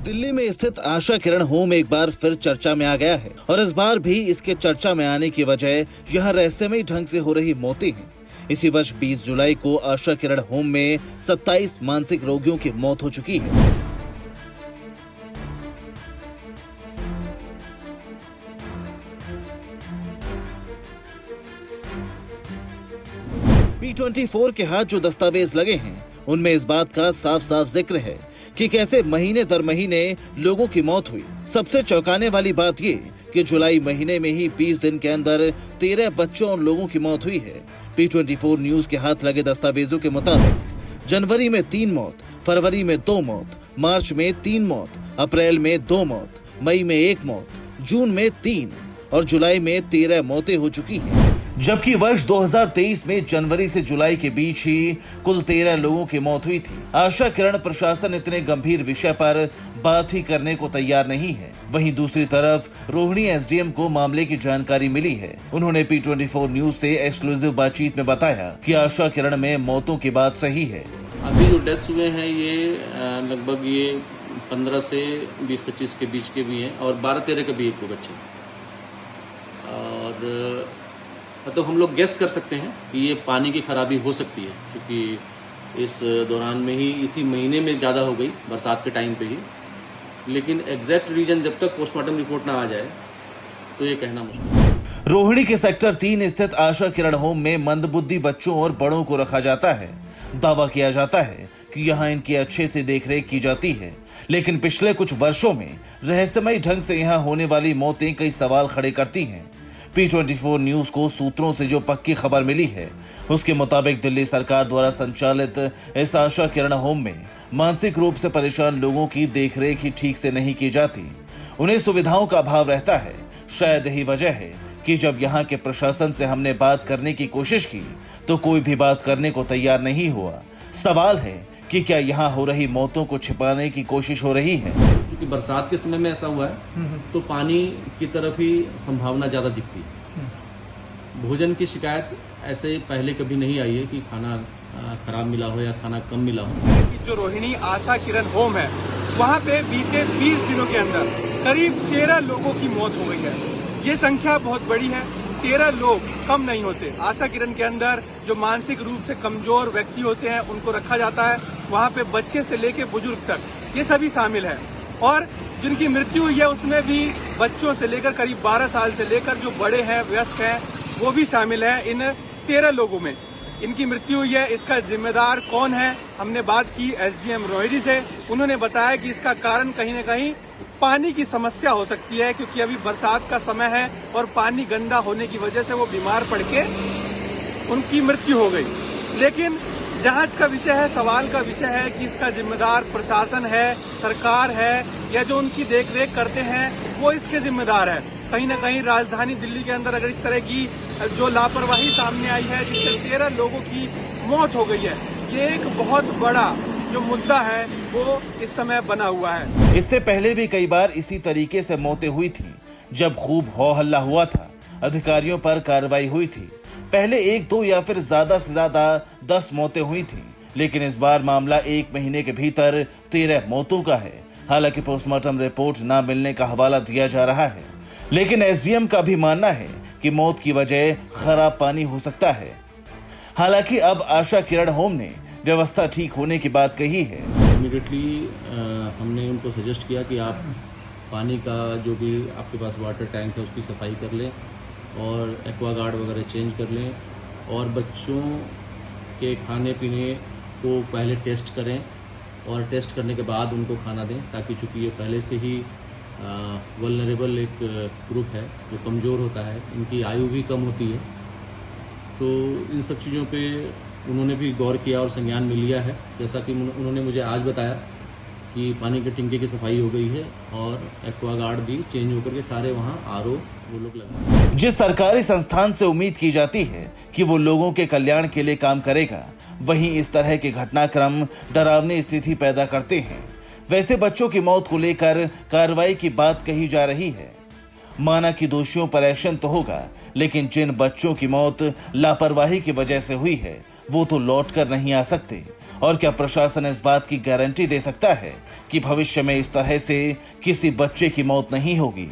दिल्ली में स्थित आशा किरण होम एक बार फिर चर्चा में आ गया है और इस बार भी इसके चर्चा में आने की वजह यहाँ रहस्यमयी ढंग से हो रही मौतें हैं। इसी वर्ष 20 जुलाई को आशा किरण होम में 27 मानसिक रोगियों की मौत हो चुकी है। P24 के हाथ जो दस्तावेज लगे हैं उनमें इस बात का साफ साफ जिक्र है कि कैसे महीने दर महीने लोगों की मौत हुई। सबसे चौंकाने वाली बात ये कि जुलाई महीने में ही 20 दिन के अंदर 13 बच्चों और लोगों की मौत हुई है। P24 न्यूज के हाथ लगे दस्तावेजों के मुताबिक जनवरी में 3 मौत, फरवरी में 2 मौत, मार्च में 3 मौत, अप्रैल में 2 मौत, मई में 1 मौत, जून में 3 और जुलाई में 13 मौतें हो चुकी हैं। जबकि वर्ष 2023 में जनवरी से जुलाई के बीच ही कुल 13 लोगों की मौत हुई थी। आशा किरण प्रशासन इतने गंभीर विषय पर बात ही करने को तैयार नहीं है। वहीं दूसरी तरफ रोहिणी एसडीएम को मामले की जानकारी मिली है। उन्होंने P24 न्यूज से एक्सक्लूसिव बातचीत में बताया कि आशा किरण में मौतों की बात सही है। अभी जो डेथ्स हुए हैं ये लगभग ये 15 से 20-25 के बीच के भी हैं और 12-13 के भी एक दो बच्चे और मतलब हम लोग गेस कर सकते हैं कि ये पानी की खराबी हो सकती है, क्योंकि इस दौरान में ही इसी महीने में ज़्यादा हो गई, बरसात के टाइम पे ही। लेकिन एग्जैक्ट रीजन जब तक पोस्टमार्टम रिपोर्ट ना आ जाए तो ये कहना मुश्किल है। रोहिणी के सेक्टर 3 स्थित आशा किरण होम में मंदबुद्धि बच्चों और बड़ों को रखा जाता है। दावा किया जाता है कि यहाँ इनकी अच्छे से देखरेख की जाती है, लेकिन पिछले कुछ वर्षों में रहस्यमयी ढंग से यहाँ होने वाली मौतें कई सवाल खड़े करती हैं। P24 न्यूज को सूत्रों से जो पक्की खबर मिली है उसके मुताबिक दिल्ली सरकार द्वारा संचालित इस आशा किरण होम में मानसिक रूप से परेशान लोगों की देखरेख ही ठीक से नहीं की जाती। उन्हें सुविधाओं का अभाव रहता है। शायद यही वजह है कि जब यहाँ के प्रशासन से हमने बात करने की कोशिश की तो कोई भी बात करने को तैयार नहीं हुआ। सवाल है कि क्या यहाँ हो रही मौतों को छिपाने की कोशिश हो रही है? क्योंकि बरसात के समय में ऐसा हुआ है तो पानी की तरफ ही संभावना ज़्यादा दिखती है। भोजन की शिकायत ऐसे पहले कभी नहीं आई है कि खाना खराब मिला हो या खाना कम मिला हो। जो रोहिणी आशा किरण होम है वहाँ पे बीते 20 दिनों के अंदर करीब 13 लोगों की मौत हो गई है। ये संख्या बहुत बड़ी है। 13 लोग कम नहीं होते। आशा किरण के अंदर जो मानसिक रूप से कमजोर व्यक्ति होते हैं उनको रखा जाता है। वहाँ पे बच्चे से लेके बुजुर्ग तक ये सभी शामिल है और जिनकी मृत्यु हुई है उसमें भी बच्चों से लेकर करीब 12 साल से लेकर जो बड़े हैं वयस्क हैं वो भी शामिल है। इन 13 लोगों में इनकी मृत्यु हुई है। इसका जिम्मेदार कौन है? हमने बात की एसडीएम रोहिणी से। उन्होंने बताया कि इसका कारण कहीं न कहीं पानी की समस्या हो सकती है, क्योंकि अभी बरसात का समय है और पानी गंदा होने की वजह से वो बीमार पड़ के उनकी मृत्यु हो गई। लेकिन जांच का विषय है, सवाल का विषय है कि इसका जिम्मेदार प्रशासन है, सरकार है या जो उनकी देखरेख करते हैं वो इसके जिम्मेदार है। कहीं ना कहीं राजधानी दिल्ली के अंदर अगर इस तरह की जो लापरवाही सामने आई है जिससे 13 लोगों की मौत हो गई है, ये एक बहुत बड़ा जो मुद्दा है वो इस समय बना हुआ है। इससे पहले भी कई बार इसी तरीके से मौतें हुई थी। जब खूब हो हल्ला हुआ था, अधिकारियों पर कार्रवाई हुई थी। पहले 1, 2 या फिर ज्यादा से ज्यादा 10 मौतें हुई थी, लेकिन इस बार मामला 1 महीने के भीतर 13 मौतों का है। हालांकि पोस्टमार्टम रिपोर्ट न मिलने का हवाला दिया जा रहा है, लेकिन एसडीएम का भी मानना है कि मौत की वजह खराब पानी हो सकता है। हालांकि अब आशा किरण होम ने व्यवस्था ठीक होने की बात कही है। इमीडिएटली हमने उनको सजेस्ट किया कि आप पानी का जो भी आपके पास वाटर टैंक है उसकी सफाई कर लें और एक्वागार्ड वगैरह चेंज कर लें और बच्चों के खाने पीने को पहले टेस्ट करें और टेस्ट करने के बाद उनको खाना दें, ताकि चूँकि ये पहले से ही वल्नरेबल एक ग्रुप है जो कमज़ोर होता है, इनकी आयु भी कम होती है। तो इन सब चीज़ों पे उन्होंने भी गौर किया और संज्ञान में लिया है। जैसा कि उन्होंने मुझे आज बताया कि पानी के टंकी की सफाई हो गई है और एक्वागार्ड भी चेंज होकर के सारे वहाँ आरओ वो लोग लगा। जिस सरकारी संस्थान से उम्मीद की जाती है कि वो लोगों के कल्याण के लिए काम करेगा, वहीं इस तरह के घटनाक्रम डरावनी स्थिति पैदा करते हैं। वैसे बच्चों की मौत को लेकर कार्रवाई की बात कही जा रही है माना कि दोषियों पर एक्शन तो होगा, लेकिन जिन बच्चों की मौत लापरवाही की वजह से हुई है वो तो लौट कर नहीं आ सकते। और क्या प्रशासन इस बात की गारंटी दे सकता है कि भविष्य में इस तरह से किसी बच्चे की मौत नहीं होगी?